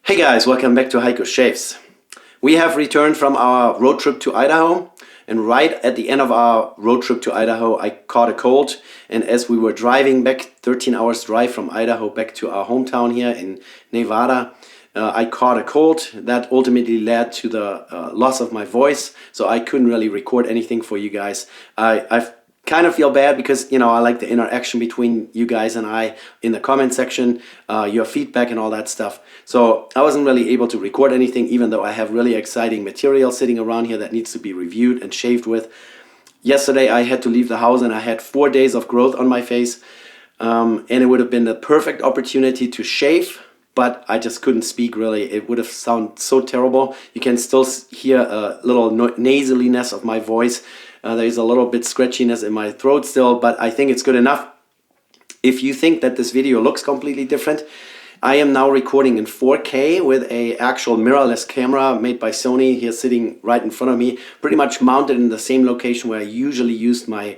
Hey guys, welcome back to Heiko Shaves. We have returned from our road trip to Idaho, and right at the end of our road trip to Idaho I caught a cold, and as we were driving back, 13 hours drive from Idaho back to our hometown here in Nevada, I caught a cold that ultimately led to the loss of my voice, so I couldn't really record anything for you guys. I've kind of feel bad because, you know, I like the interaction between you guys and I in the comment section, your feedback and all that stuff. So I wasn't really able to record anything, even though I have really exciting material sitting around here that needs to be reviewed and shaved with. Yesterday I had to leave the house and I had 4 days of growth on my face, and it would have been the perfect opportunity to shave, but I just couldn't speak really. It would have sounded so terrible. You can still hear a little nasaliness of my voice. There's a little bit scratchiness in my throat still, but I think it's good enough. If you think that this video looks completely different, I am now recording in 4K with a actual mirrorless camera made by Sony here sitting right in front of me, pretty much mounted in the same location where I usually used my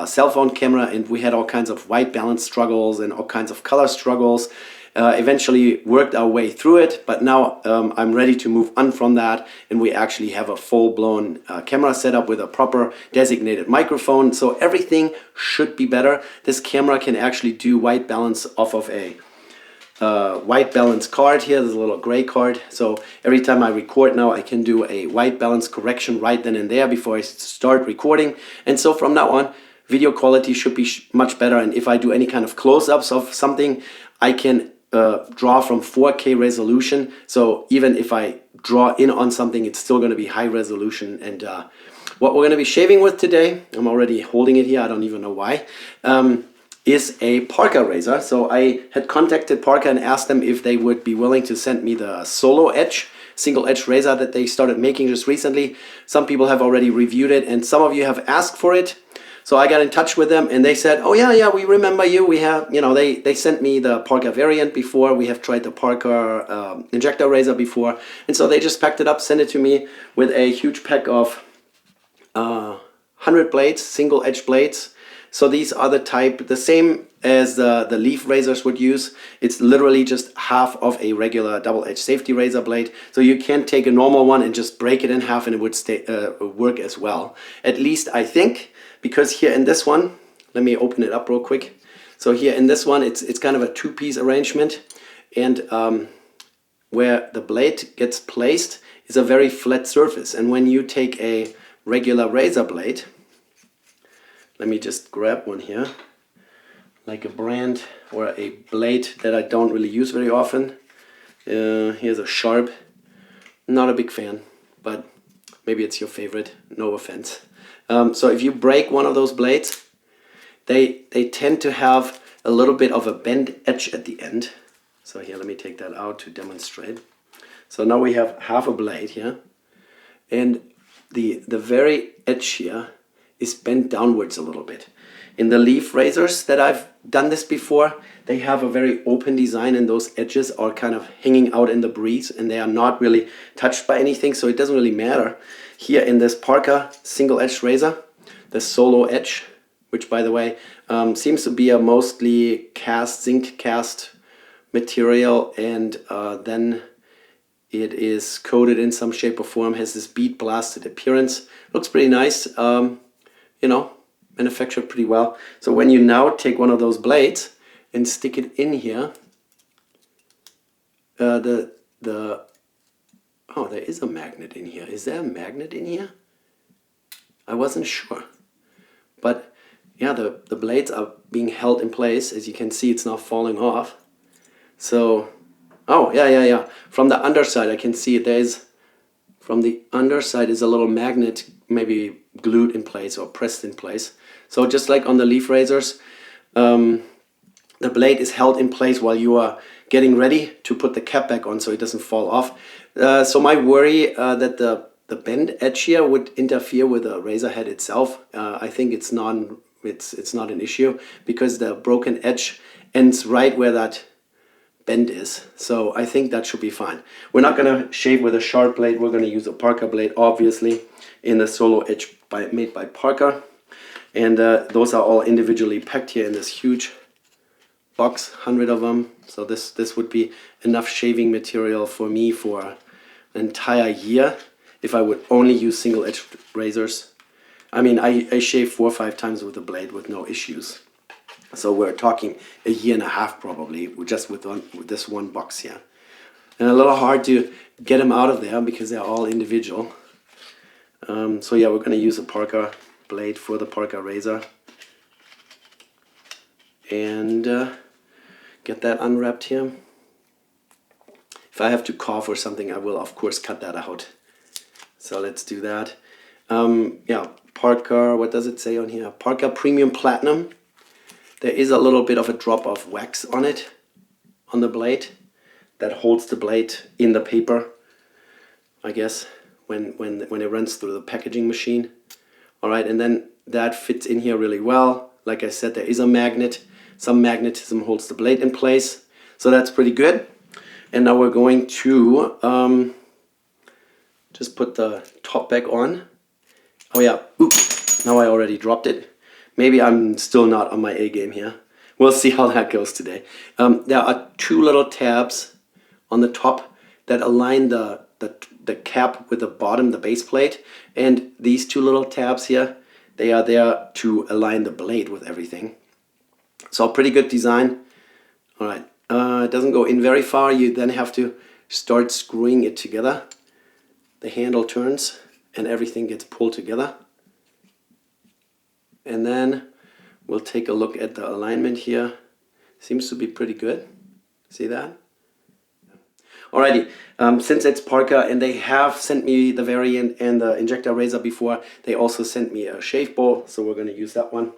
cell phone camera, and we had all kinds of white balance struggles and all kinds of color struggles. Eventually worked our way through it, but now I'm ready to move on from that, and we actually have a full-blown camera setup with a proper designated microphone, so everything should be better. This camera can actually do white balance off of a white balance card here. There's a little gray card, so every time I record now I can do a white balance correction right then and there before I start recording, and so from now on video quality should be much better, and if I do any kind of close-ups of something I can draw from 4K resolution, so even if I draw in on something it's still going to be high resolution. And what we're going to be shaving with today, I'm already holding it here, I don't even know why, is a Parker razor. So I had contacted Parker and asked them if they would be willing to send me the SoloEdge single edge razor that they started making just recently. Some people have already reviewed it and some of you have asked for it. So I got in touch with them and they said, oh yeah, we remember you. We have, you know, they sent me the Parker variant before. We have tried the Parker injector razor before. And so they just packed it up, sent it to me with a huge pack of 100 blades, single edge blades. So these are the same as the leaf razors would use. It's literally just half of a regular double edge safety razor blade. So you can take a normal one and just break it in half and it would work as well. At least I think. Because here in this one, let me open it up real quick. So here in this one, it's kind of a two-piece arrangement, and where the blade gets placed is a very flat surface. And when you take a regular razor blade, let me just grab one here, like a brand or a blade that I don't really use very often. Here's a Sharp. Not a big fan, but maybe it's your favorite, no offense. So if you break one of those blades, they tend to have a little bit of a bent edge at the end. So here, let me take that out to demonstrate. So now we have half a blade here, and the very edge here is bent downwards a little bit. In the leaf razors that I've done this before, they have a very open design and those edges are kind of hanging out in the breeze and they are not really touched by anything, so it doesn't really matter. Here in this Parker single edge razor, the SoloEdge, which by the way seems to be a mostly zinc cast material, and then it is coated in some shape or form, has this bead blasted appearance. Looks pretty nice, you know, manufactured pretty well. So when you now take one of those blades and stick it in here, oh, there is a magnet in here. Is there a magnet in here? I wasn't sure. But yeah, the blades are being held in place. As you can see, it's not falling off. So, oh, yeah. From the underside, I can see from the underside is a little magnet, maybe glued in place or pressed in place. So just like on the leaf razors, the blade is held in place while you are getting ready to put the cap back on so it doesn't fall off. So my worry that the bend edge here would interfere with the razor head itself, I think it's not an issue because the broken edge ends right where that bend is. So I think that should be fine. We're not going to shave with a sharp blade. We're going to use a Parker blade, obviously, in the SoloEdge made by Parker. And those are all individually packed here in this huge box, 100 of them. So this would be enough shaving material for me for an entire year if I would only use single edge razors. I mean, I shave 4 or 5 times with the blade with no issues. So we're talking a year and a half probably, just with this one box here. And a little hard to get them out of there because they're all individual. So yeah, we're going to use a Parker blade for the Parker razor. And get that unwrapped here. If I have to cough or something, I will of course cut that out. So let's do that. Yeah, Parker, what does it say on here? Parker Premium Platinum. There is a little bit of a drop of wax on it, on the blade, that holds the blade in the paper, I guess, when it runs through the packaging machine. Alright, and then that fits in here really well. Like I said, there is a magnet. Some magnetism holds the blade in place. So that's pretty good. And now we're going to just put the top back on. Oh yeah, oops, now I already dropped it. Maybe I'm still not on my A game here. We'll see how that goes today. There are 2 little tabs on the top that align the cap with the bottom, the base plate. And these 2 little tabs here, they are there to align the blade with everything. So pretty good design. Alright, it doesn't go in very far. You then have to start screwing it together. The handle turns and everything gets pulled together. And then we'll take a look at the alignment here. Seems to be pretty good. See that? Alrighty, since it's Parker and they have sent me the variant and the injector razor before, they also sent me a shave bowl, so we're going to use that one.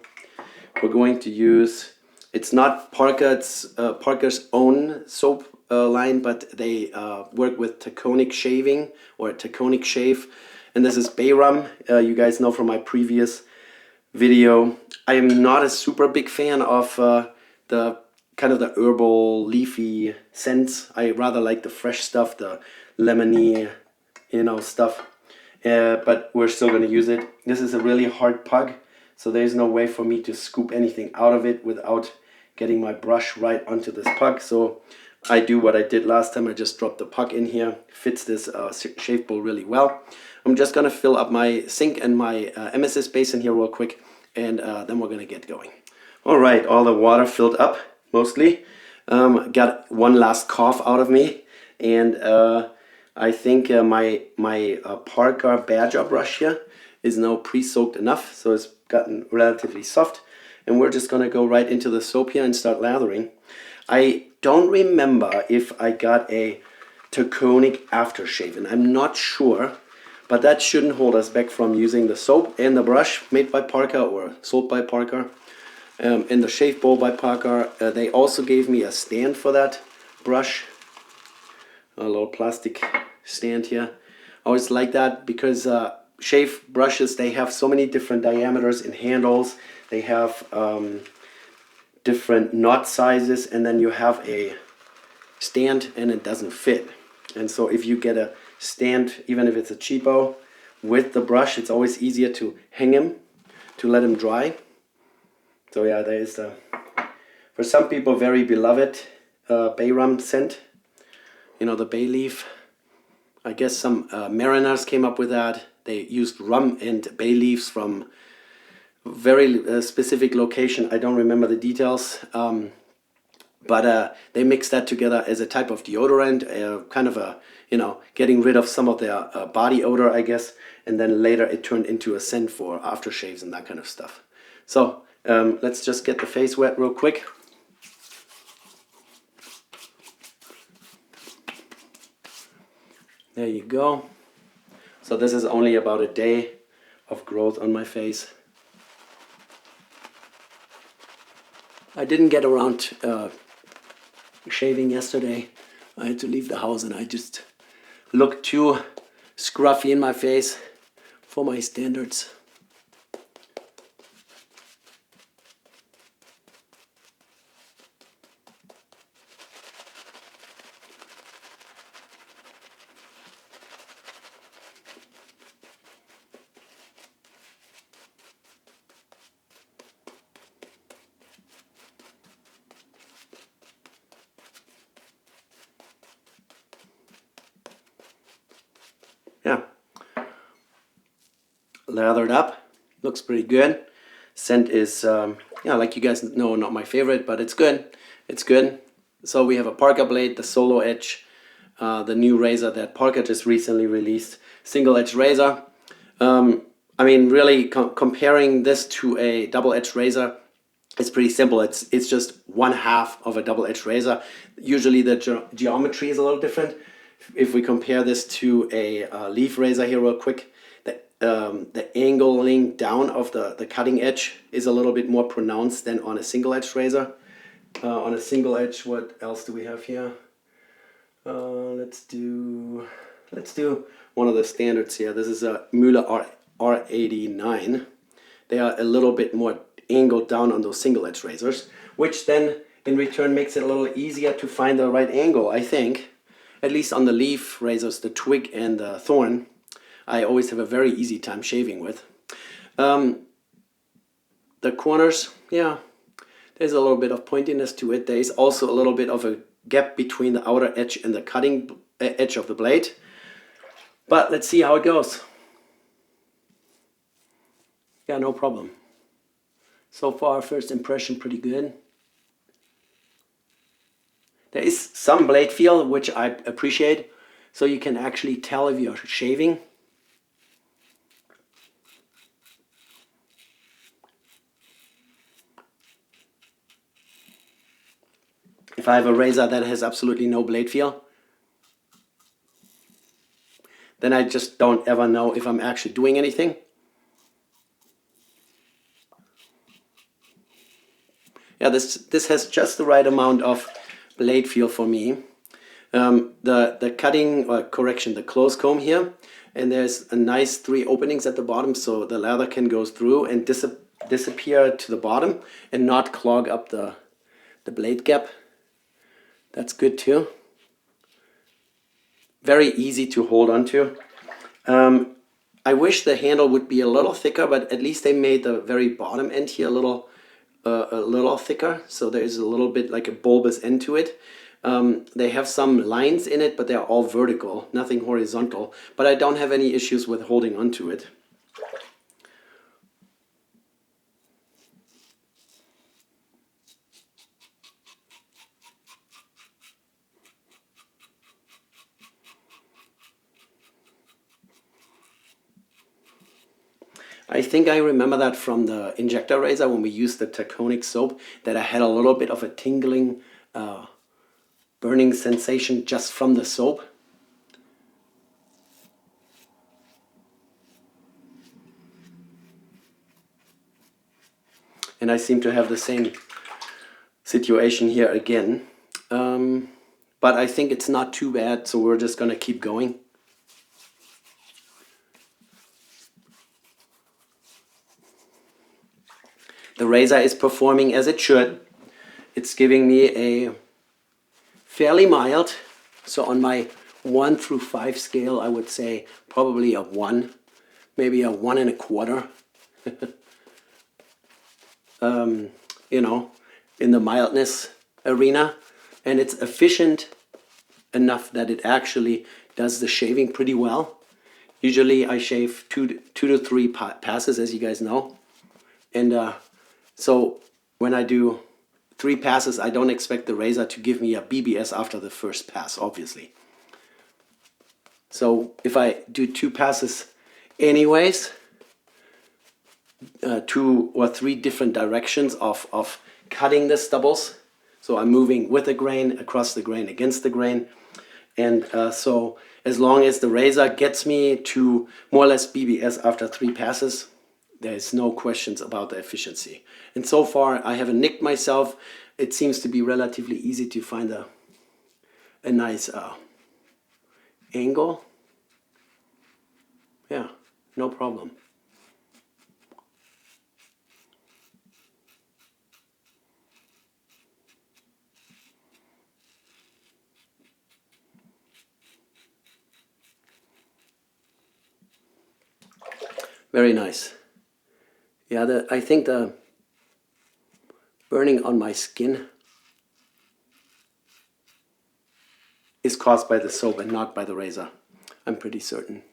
We're going to use, it's not Parker, it's Parker's own soap line, but they work with Taconic Shaving or Taconic Shave, and this is Bayram. You guys know from my previous video. I am not a super big fan of the kind of the herbal leafy scents. I rather like the fresh stuff, the lemony, you know, stuff. But we're still going to use it. This is a really hard pug, so there's no way for me to scoop anything out of it without getting my brush right onto this pug. So I do what I did last time. I just dropped the pug in here. Fits this shave bowl really well. I'm just going to fill up my sink and my MSS basin here real quick, and then we're going to get going. Alright, all the water filled up, mostly. Got one last cough out of me, and I think my Parker Badger brush here is now pre-soaked enough, so it's gotten relatively soft. And we're just going to go right into the soap here and start lathering. I don't remember if I got a Taconic aftershave, and I'm not sure, but that shouldn't hold us back from using the soap and the brush made by Parker or sold by Parker, and the shave bowl by Parker. They also gave me a stand for that brush, a little plastic stand here. I always like that because shave brushes, they have so many different diameters and handles. They have different knot sizes, and then you have a stand and it doesn't fit. And so if you get a stand, even if it's a cheapo, with the brush, it's always easier to hang him, to let him dry. So yeah, there is the, for some people, very beloved Bayram scent. You know, the bay leaf. I guess some mariners came up with that. They used rum and bay leaves from very specific location. I don't remember the details. But they mixed that together as a type of deodorant, kind of a, you know, getting rid of some of their body odor, I guess. And then later it turned into a scent for aftershaves and that kind of stuff. So let's just get the face wet real quick. There you go. So this is only about a day of growth on my face. I didn't get around shaving yesterday. I had to leave the house and I just looked too scruffy in my face for my standards. lathered up. Looks pretty good. Scent is, yeah, like you guys know, not my favorite, but it's good. It's good. So we have a Parker blade, the SoloEdge, the new razor that Parker just recently released. Single edge razor. I mean, really comparing this to a double-edged razor, it's pretty simple. It's just one half of a double-edged razor. Usually the geometry is a little different. If we compare this to a leaf razor here real quick, the angling down of the cutting edge is a little bit more pronounced than on a single-edged razor. On a single edge, what else do we have here? Let's do one of the standards here. This is a Müller R89. They are a little bit more angled down on those single edge razors, which then in return makes it a little easier to find the right angle, I think. At least on the leaf razors, the twig and the thorn, I always have a very easy time shaving with. The corners, yeah, there's a little bit of pointiness to it. There is also a little bit of a gap between the outer edge and the cutting edge of the blade. But let's see how it goes. Yeah, no problem. So far, first impression pretty good. There is some blade feel, which I appreciate, so you can actually tell if you're shaving. If I have a razor that has absolutely no blade feel, then I just don't ever know if I'm actually doing anything. Yeah, this has just the right amount of blade feel for me. The cutting, or correction, the close comb here, and there's a nice 3 openings at the bottom, so the lather can go through and disappear to the bottom and not clog up the blade gap. That's good too. Very easy to hold on to. I wish the handle would be a little thicker, but at least they made the very bottom end here a little thicker, so there is a little bit like a bulbous end to it. They have some lines in it, but they're all vertical, nothing horizontal. But I don't have any issues with holding onto it. I think I remember that from the injector razor when we used the Taconic soap, that I had a little bit of a tingling, burning sensation just from the soap. And I seem to have the same situation here again. But I think it's not too bad, so we're just gonna keep going. The razor is performing as it should. It's giving me a fairly mild, so on my 1 through 5 scale, I would say probably a 1, maybe a 1 1/4. You know, in the mildness arena, and it's efficient enough that it actually does the shaving pretty well. Usually I shave two to three passes, as you guys know, and so when I do 3 passes, I don't expect the razor to give me a BBS after the first pass, obviously. So if I do 2 passes anyways, 2 or 3 different directions of cutting the stubbles. So I'm moving with the grain, across the grain, against the grain. And so as long as the razor gets me to more or less BBS after 3 passes, there's no questions about the efficiency. And so far I haven't nicked myself. It seems to be relatively easy to find a nice angle. Yeah, no problem. Very nice. Yeah, I think the burning on my skin is caused by the soap and not by the razor. I'm pretty certain.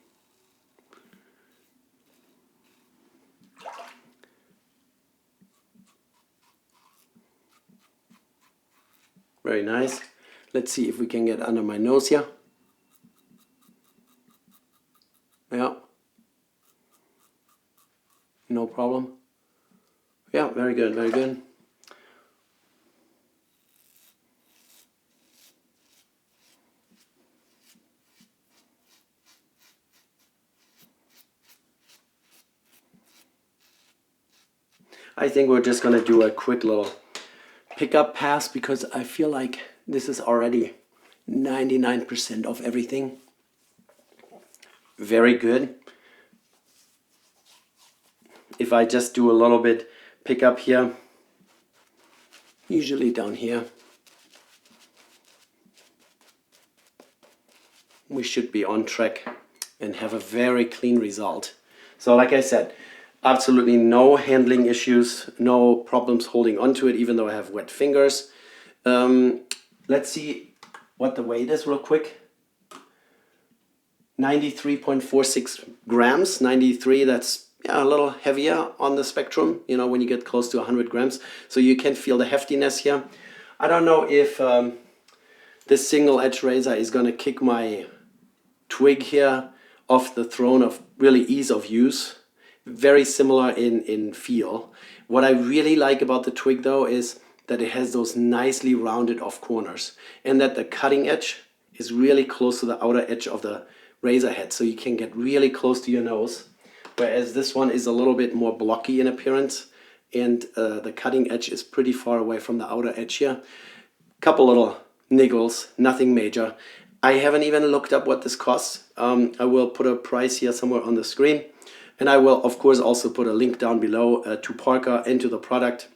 Very nice. Let's see if we can get under my nose here. Yeah. No problem. Yeah, very good, very good. I think we're just gonna do a quick little pickup pass because I feel like this is already 99% of everything. Very good. If I just do a little bit pickup here, usually down here, we should be on track and have a very clean result. So like I said, absolutely no handling issues, no problems holding onto it, even though I have wet fingers. Let's see what the weight is real quick. 93.46 grams. 93, that's a little heavier on the spectrum, you know, when you get close to 100 grams. So you can feel the heftiness here. I don't know if this single edge razor is going to kick my twig here off the throne of really ease of use. Very similar in feel. What I really like about the twig though is that it has those nicely rounded off corners and that the cutting edge is really close to the outer edge of the razor head, so you can get really close to your nose, whereas this one is a little bit more blocky in appearance and the cutting edge is pretty far away from the outer edge here. Couple little niggles, nothing major. I haven't even looked up what this costs. I will put a price here somewhere on the screen, and I will of course also put a link down below to Parker and to the product.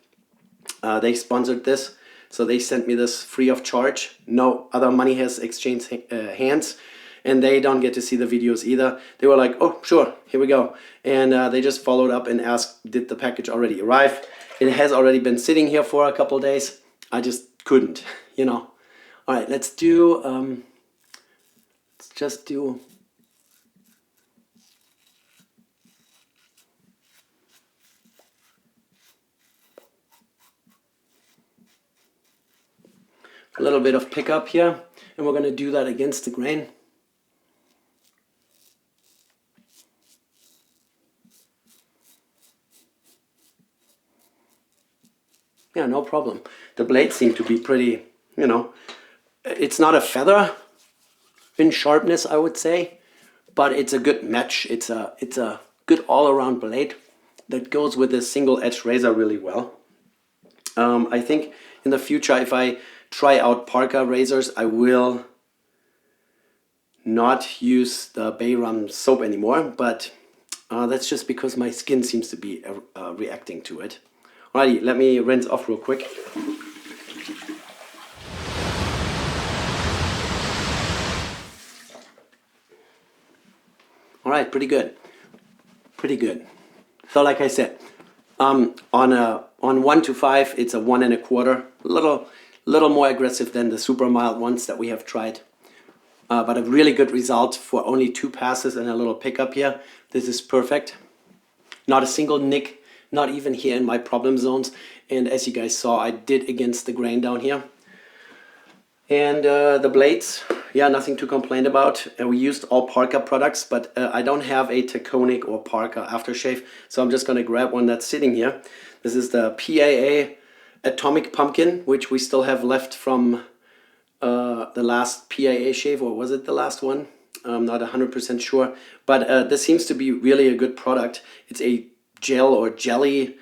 They sponsored this, so they sent me this free of charge. No other money has exchanged hands, and they don't get to see the videos either. They were like, oh sure, here we go, and they just followed up and asked, did the package already arrive? It has already been sitting here for a couple days. I just couldn't, you know. All right, let's do let's just do a little bit of pickup here, and we're going to do that against the grain. Yeah, no problem. The blades seem to be pretty, you know, it's not a feather in sharpness, I would say, but it's a good match. It's a good all-around blade that goes with this single edge razor really well. I think in the future, if I try out Parker razors, I will not use the Bayram soap anymore, but that's just because my skin seems to be reacting to it. Alrighty, let me rinse off real quick. Alright, pretty good. Pretty good. So like I said, on 1 to 5, it's a 1 1/4. Little more aggressive than the super mild ones that we have tried. But a really good result for only 2 passes and a little pickup here. This is perfect. Not a single nick, not even here in my problem zones. And as you guys saw, I did against the grain down here. And the blades, yeah, nothing to complain about. We used all Parker products, but I don't have a Taconic or Parker aftershave, so I'm just going to grab one that's sitting here. This is the PAA Atomic Pumpkin, which we still have left from the last PAA shave, or was it the last one? I'm not 100% sure, but this seems to be really a good product. It's a gel or jelly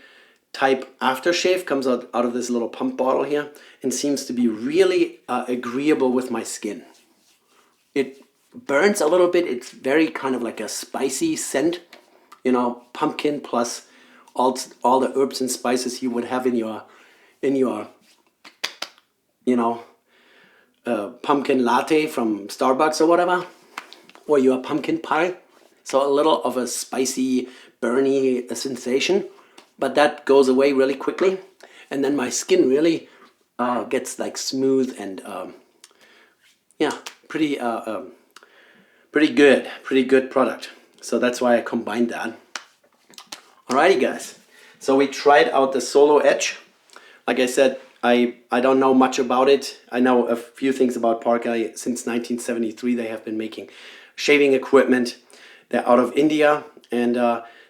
type aftershave, comes out of this little pump bottle here, and seems to be really agreeable with my skin. It burns a little bit. It's very kind of like a spicy scent, you know, pumpkin plus all the herbs and spices you would have in your you know, pumpkin latte from Starbucks or whatever, or your pumpkin pie. So a little of a spicy, burny sensation, but that goes away really quickly, and then my skin really gets like smooth and yeah, pretty good product. So that's why I combined that. Alrighty guys, so we tried out the SoloEdge. Like I said, I don't know much about it. I know a few things about Parker. Since 1973 they have been making shaving equipment. They're out of India, and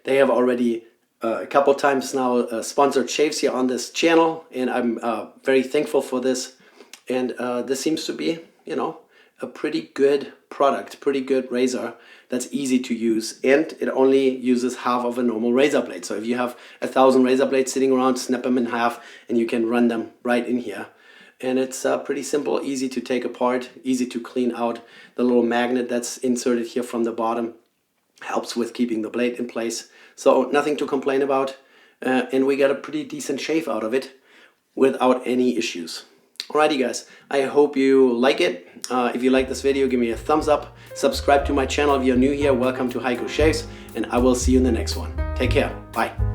they have already a couple times now sponsored shaves here on this channel, and I'm very thankful for this. And this seems to be, you know, a pretty good product, pretty good razor that's easy to use, and it only uses half of a normal razor blade. So if you have 1,000 razor blades sitting around, snap them in half and you can run them right in here. And it's pretty simple, easy to take apart, easy to clean out. The little magnet that's inserted here from the bottom helps with keeping the blade in place. So nothing to complain about, and we got a pretty decent shave out of it without any issues. Alrighty guys, I hope you like it. If you like this video, give me a thumbs up. Subscribe to my channel if you're new here. Welcome to Heiko Shaves, and I will see you in the next one. Take care. Bye.